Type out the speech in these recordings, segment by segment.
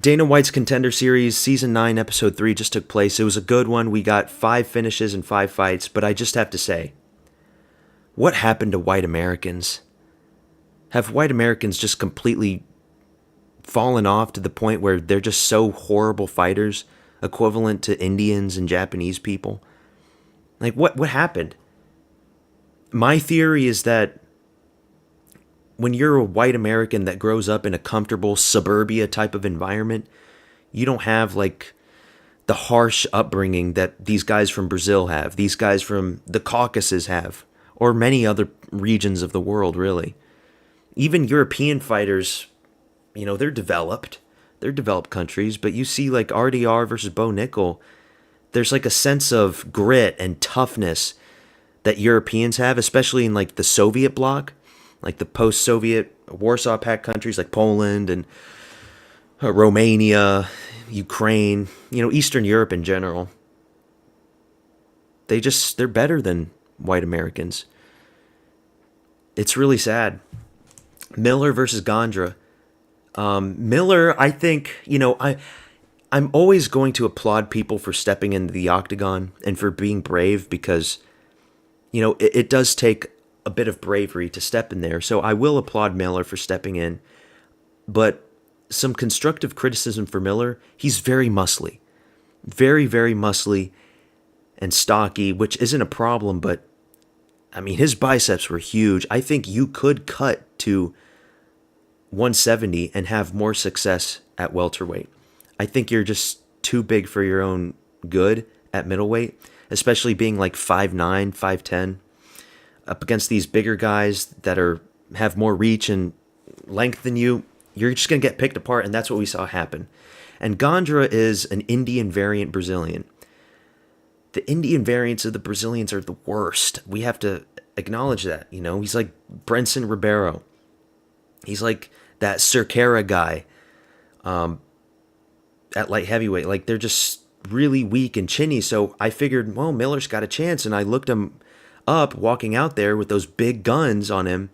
Dana White's Contender Series Season 9, Episode 3 just took place. It was a good one. We got 5 finishes and 5 fights, but I just have to say, what happened to white Americans? Have white Americans just completely fallen off to the point where they're just so horrible fighters, equivalent to Indians and Japanese people? Like, what happened? My theory is that when you're a white American that grows up in a comfortable suburbia type of environment, you don't have like the harsh upbringing that these guys from Brazil have, these guys from the Caucasus have, or many other regions of the world, really. Even European fighters, they're developed. They're developed countries, but you see like RDR versus Bo Nickel, there's like a sense of grit and toughness that Europeans have, especially in like the Soviet bloc, like the post-Soviet Warsaw Pact countries like Poland and Romania, Ukraine, Eastern Europe in general. They're better than white Americans. It's really sad. Miller versus Gondra. Miller, I think, I'm always going to applaud people for stepping into the octagon and for being brave because, it does take a bit of bravery to step in there. So I will applaud Miller for stepping in. But some constructive criticism for Miller, he's very muscly. Very, very muscly and stocky, which isn't a problem, but I mean, his biceps were huge. I think you could cut to 170 and have more success at welterweight. I think you're just too big for your own good at middleweight, especially being like 5'9", 5'10", up against these bigger guys that have more reach and length than you. You're just going to get picked apart, and that's what we saw happen. And Gondra is an Indian variant Brazilian. The Indian variants of the Brazilians are the worst. We have to acknowledge that. He's like Brenson Ribeiro. He's like that Cerqueira guy at light heavyweight. Like, they're just really weak and chinny. So I figured, well, Miller's got a chance. And I looked him up walking out there with those big guns on him.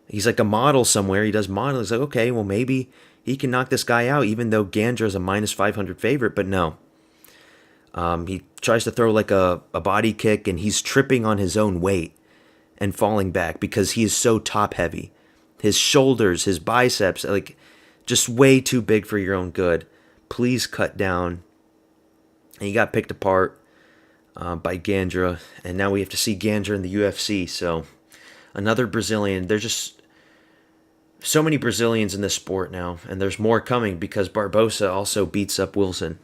He's like a model somewhere. He does modeling. He's like, okay, well, maybe he can knock this guy out, even though Gandra's a minus 500 favorite. But no. He tries to throw like a body kick, and he's tripping on his own weight and falling back because he is so top heavy. His shoulders, his biceps, like just way too big for your own good. Please cut down. And he got picked apart by Gandra, and now we have to see Gandra in the UFC. So another Brazilian. There's just so many Brazilians in this sport now, and there's more coming because Barbosa also beats up Wilson.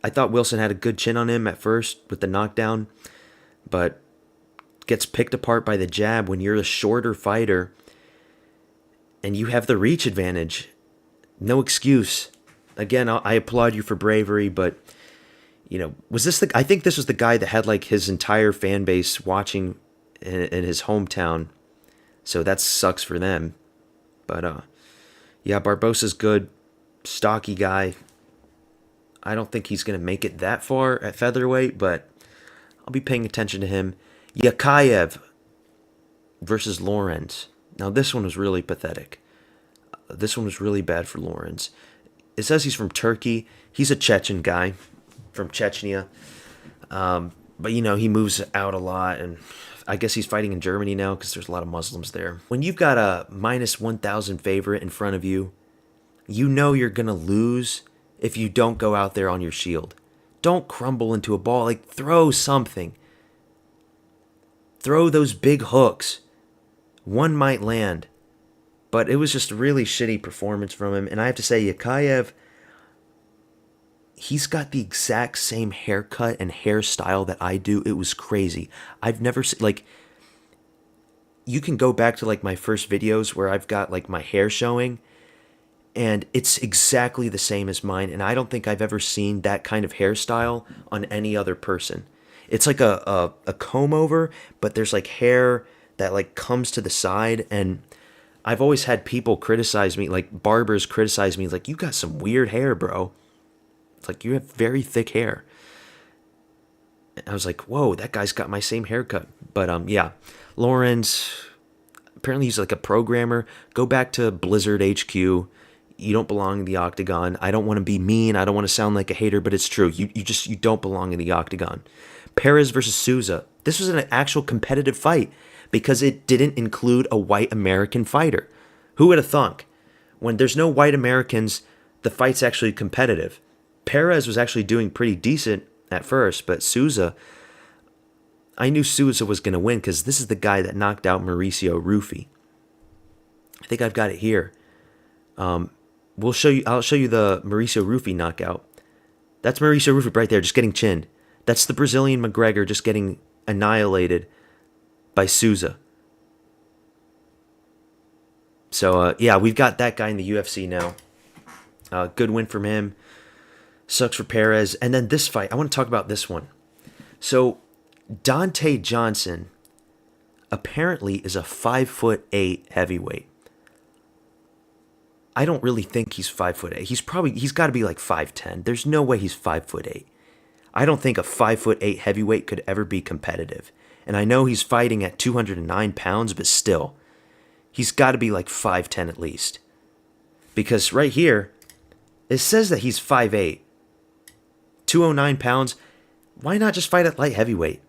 I thought Wilson had a good chin on him at first with the knockdown, but gets picked apart by the jab when you're a shorter fighter and you have the reach advantage. No excuse. Again, I applaud you for bravery, but was this I think this was the guy that had like his entire fan base watching in his hometown. So that sucks for them. But yeah, Barbosa's good, stocky guy. I don't think he's going to make it that far at featherweight, but I'll be paying attention to him. Yakayev versus Lawrence. Now, this one was really pathetic. This one was really bad for Lawrence. It says he's from Turkey. He's a Chechen guy from Chechnya. But, he moves out a lot, and I guess he's fighting in Germany now because there's a lot of Muslims there. When you've got a minus 1,000 favorite in front of you, you're going to lose if you don't go out there on your shield. Don't crumble into a ball. Like, throw something. Throw those big hooks. One might land. But it was just a really shitty performance from him. And I have to say, Yakayev, he's got the exact same haircut and hairstyle that I do. It was crazy. I've never seen, like, you can go back to, like, my first videos where I've got, like, my hair showing. And it's exactly the same as mine. And I don't think I've ever seen that kind of hairstyle on any other person. It's like a comb over, but there's like hair that like comes to the side. And I've always had people criticize me, like barbers criticize me, like, you got some weird hair, bro. It's like, you have very thick hair. And I was like, whoa, that guy's got my same haircut. But yeah, Lawrence, apparently he's like a programmer. Go back to Blizzard HQ. You don't belong in the octagon. I don't want to be mean. I don't want to sound like a hater, but it's true. You don't belong in the octagon. Perez versus Souza. This was an actual competitive fight because it didn't include a white American fighter. Who would have thunk? When there's no white Americans, the fight's actually competitive. Perez was actually doing pretty decent at first, but Souza, I knew Souza was going to win because this is the guy that knocked out Mauricio Rufy. I think I've got it here. I'll show you the Mauricio Rufy knockout. That's Mauricio Rufy right there, just getting chinned. That's the Brazilian McGregor just getting annihilated by Souza. So, yeah, we've got that guy in the UFC now. Good win from him. Sucks for Perez. And then this fight, I want to talk about this one. So, Dante Johnson apparently is a 5'8" heavyweight. I don't really think he's 5'8". He's got to be like 5'10". There's no way he's 5'8". I don't think a 5'8" heavyweight could ever be competitive. And I know he's fighting at 209 pounds, but still, he's got to be like 5'10" at least. Because right here, it says that he's 5'8". 209 pounds. Why not just fight at light heavyweight?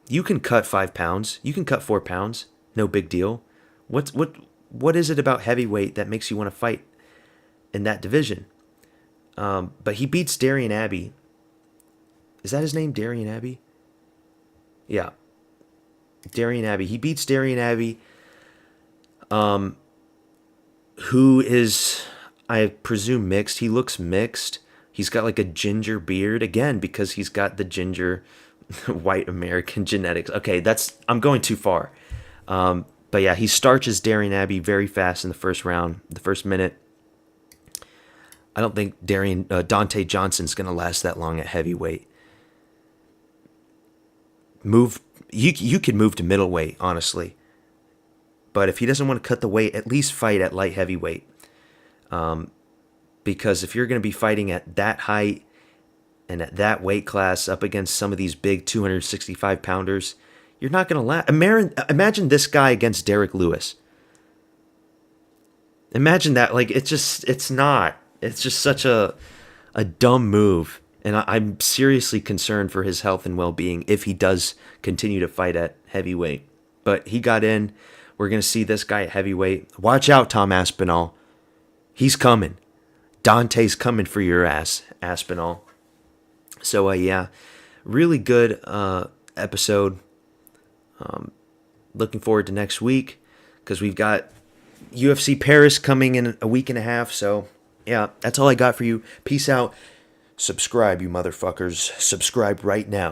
You can cut 5 pounds. You can cut 4 pounds. No big deal. What is it about heavyweight that makes you want to fight in that division? But he beats Darian Abbey. Is that his name, Darian Abbey? Yeah. Darian Abbey. He beats Darian Abbey, who is, I presume, mixed. He looks mixed. He's got like a ginger beard, again, because he's got the ginger white American genetics. Okay, I'm going too far. But yeah, he starches Darian Abbey very fast in the first round, the first minute. I don't think Dante Johnson's going to last that long at heavyweight. You could move to middleweight, honestly. But if he doesn't want to cut the weight, at least fight at light heavyweight. Because if you're going to be fighting at that height and at that weight class up against some of these big 265-pounders, you're not going to last. Imagine this guy against Derek Lewis. Imagine that. Like, it's just such a dumb move. And I'm seriously concerned for his health and well-being if he does continue to fight at heavyweight. But he got in. We're going to see this guy at heavyweight. Watch out, Tom Aspinall. He's coming. Dante's coming for your ass, Aspinall. So, yeah, really good episode. Looking forward to next week because we've got UFC Paris coming in a week and a half. So, yeah, that's all I got for you. Peace out. Subscribe, you motherfuckers. Subscribe right now.